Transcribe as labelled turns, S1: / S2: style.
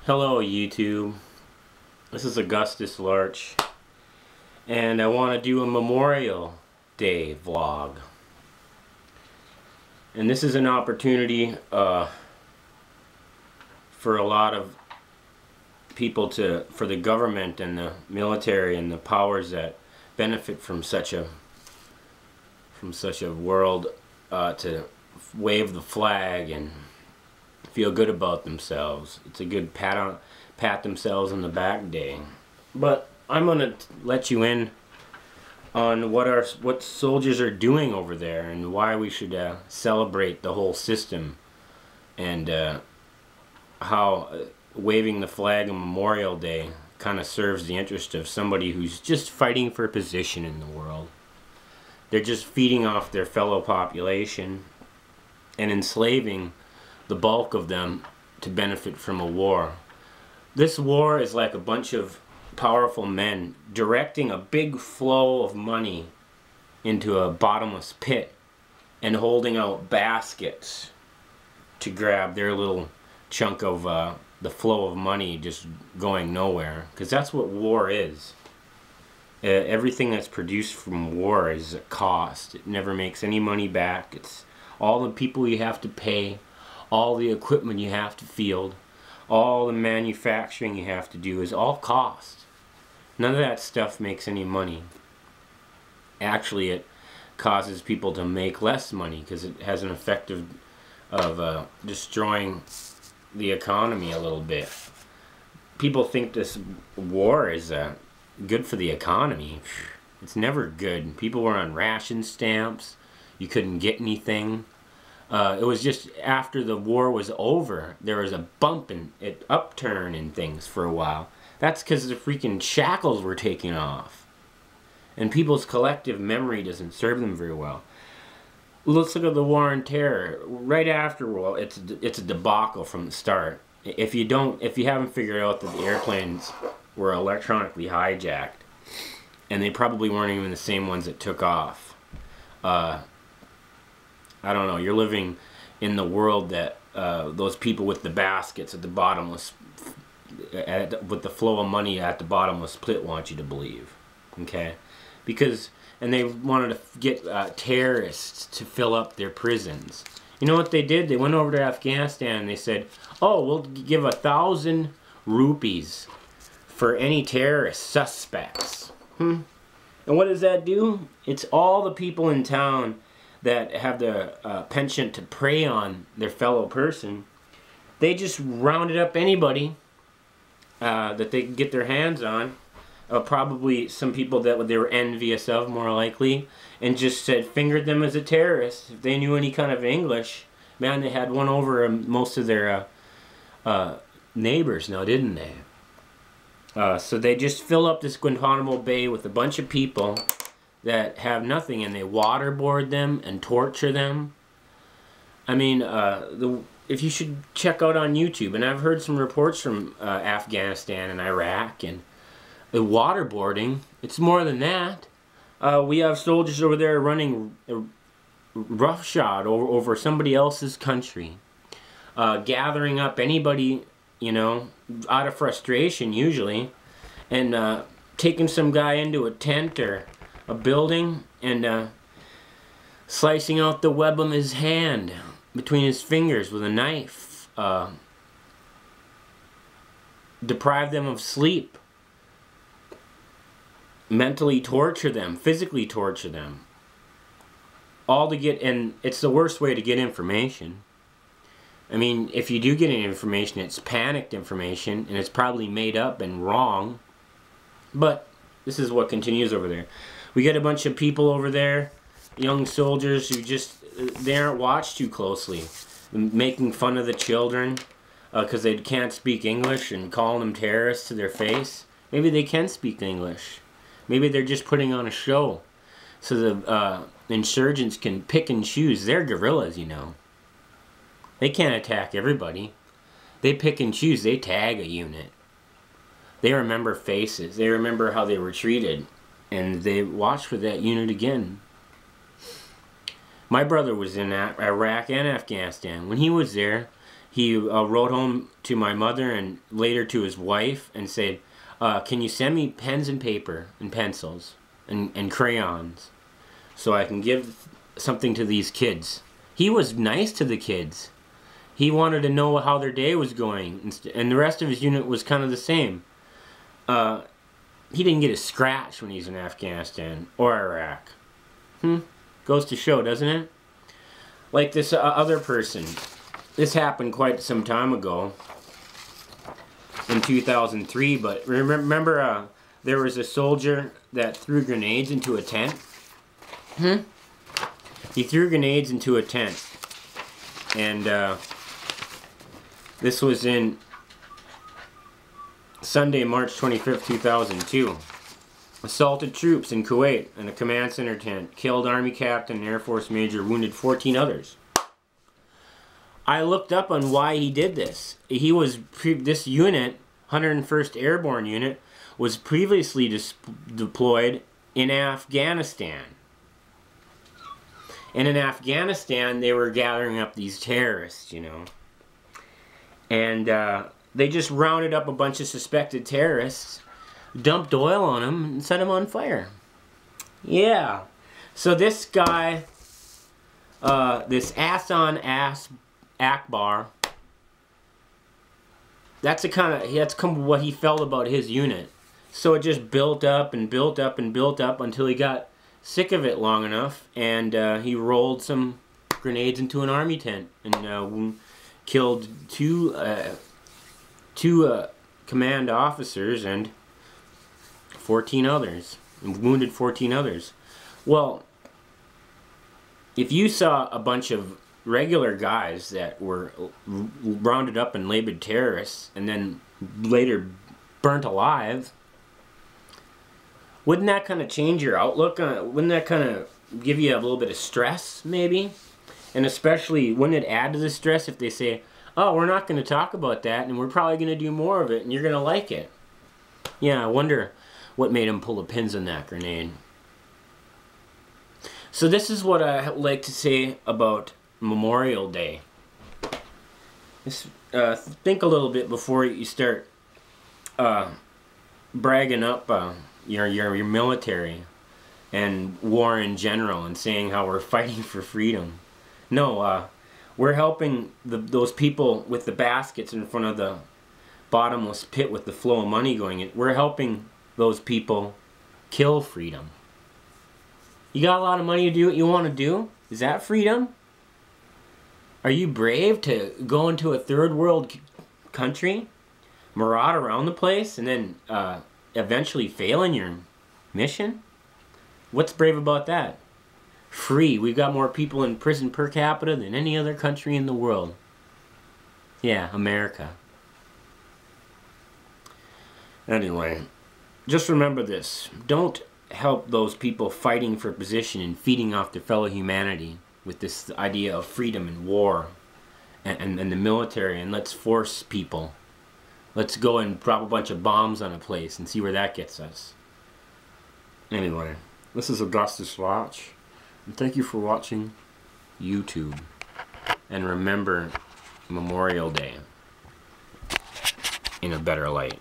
S1: Hello YouTube, this is AugustusLarch, and I want to do a Memorial Day vlog. And this is an opportunity for a lot of people for the government and the military and the powers that benefit from such a world to wave the flag and feel good about themselves. It's a good pat themselves on the back day. But I'm gonna let you in on what soldiers are doing over there and why we should celebrate the whole system, and how waving the flag on Memorial Day kind of serves the interest of somebody who's just fighting for a position in the world. They're just feeding off their fellow population and enslaving the bulk of them to benefit from a war. This war is like a bunch of powerful men directing a big flow of money into a bottomless pit and holding out baskets to grab their little chunk of the flow of money just going nowhere. Because that's what war is. Everything that's produced from war is a cost. It never makes any money back. It's all the people you have to pay, all the equipment you have to field, all the manufacturing you have to do is all cost. None of that stuff makes any money. Actually, it causes people to make less money because it has an effect of destroying the economy a little bit. People think this war is good for the economy. It's never good. People were on ration stamps. You couldn't get anything. It was just after the war was over, there was a bump and upturn in things for a while. That's because the freaking shackles were taken off. And people's collective memory doesn't serve them very well. Let's look at the war on terror. Right after, well, it's a debacle from the start. If you haven't figured out that the airplanes were electronically hijacked, and they probably weren't even the same ones that took off. I don't know, you're living in the world that those people with the baskets at the bottomless, with the flow of money at the bottomless pit want you to believe. Okay? And they wanted to get terrorists to fill up their prisons. You know what they did? They went over to Afghanistan and they said, oh, we'll give 1,000 rupees for any terrorist suspects. And what does that do? It's all the people in town that have the penchant to prey on their fellow person. They just rounded up anybody that they could get their hands on, probably some people that they were envious of, more likely, and just said, fingered them as a terrorist. If they knew any kind of English, man, they had one over most of their neighbors now, didn't they? So they just fill up this Guantanamo Bay with a bunch of people that have nothing, and they waterboard them and torture them. I mean, if you should check out on YouTube, and I've heard some reports from Afghanistan and Iraq, and the waterboarding, it's more than that. We have soldiers over there running roughshod over somebody else's country, gathering up anybody, you know, out of frustration usually, and taking some guy into a tent or a building and slicing out the web of his hand between his fingers with a knife. Deprive them of sleep. Mentally torture them. Physically torture them. All to get, and it's the worst way to get information. I mean, if you do get any information, it's panicked information, and it's probably made up and wrong. But this is what continues over there. We get a bunch of people over there, young soldiers who just, they aren't watched too closely, making fun of the children because they can't speak English and calling them terrorists to their face. Maybe they can speak English. Maybe they're just putting on a show so the insurgents can pick and choose. They're guerrillas, you know. They can't attack everybody. They pick and choose. They tag a unit. They remember faces. They remember how they were treated. And they watch for that unit again. My brother was in Iraq and Afghanistan. When he was there, he wrote home to my mother and later to his wife and said, can you send me pens and paper and pencils and crayons so I can give something to these kids. He was nice to the kids. He wanted to know how their day was going, and the rest of his unit was kind of the same. He didn't get a scratch when he was in Afghanistan or Iraq. Goes to show, doesn't it? Like this other person. This happened quite some time ago, in 2003, but remember there was a soldier that threw grenades into a tent? He threw grenades into a tent, and this was in Sunday, March 25th, 2002. Assaulted troops in Kuwait in a command center tent, killed Army captain and Air Force major, wounded 14 others. I looked up on why he did this. This unit, 101st Airborne Unit, was previously deployed in Afghanistan. And in Afghanistan, they were gathering up these terrorists, you know. And they just rounded up a bunch of suspected terrorists, dumped oil on them, and set them on fire. Yeah. So this guy, this ass-on-ass Akbar, that's kind of what he felt about his unit. So it just built up and built up and built up until he got sick of it long enough, and he rolled some grenades into an army tent and killed two command officers and 14 others, and wounded 14 others. Well, if you saw a bunch of regular guys that were rounded up and labeled terrorists and then later burnt alive, wouldn't that kind of change your outlook on it? Wouldn't that kind of give you a little bit of stress, maybe? And especially, wouldn't it add to the stress if they say, oh, we're not going to talk about that, and we're probably going to do more of it, and you're going to like it? Yeah, I wonder what made him pull the pins on that grenade. So this is what I like to say about Memorial Day. Think a little bit before you start bragging up your military and war in general and saying how we're fighting for freedom. No, we're helping those people with the baskets in front of the bottomless pit with the flow of money going in. We're helping those people kill freedom. You got a lot of money to do what you want to do? Is that freedom? Are you brave to go into a third world country, maraud around the place, and then eventually fail in your mission? What's brave about that? Free. We've got more people in prison per capita than any other country in the world. Yeah, America. Anyway, just remember this. Don't help those people fighting for position and feeding off their fellow humanity with this idea of freedom and war and the military, and let's force people. Let's go and drop a bunch of bombs on a place and see where that gets us. Anyway, this is AugustusLarch, and thank you for watching YouTube. And remember Memorial Day in a better light.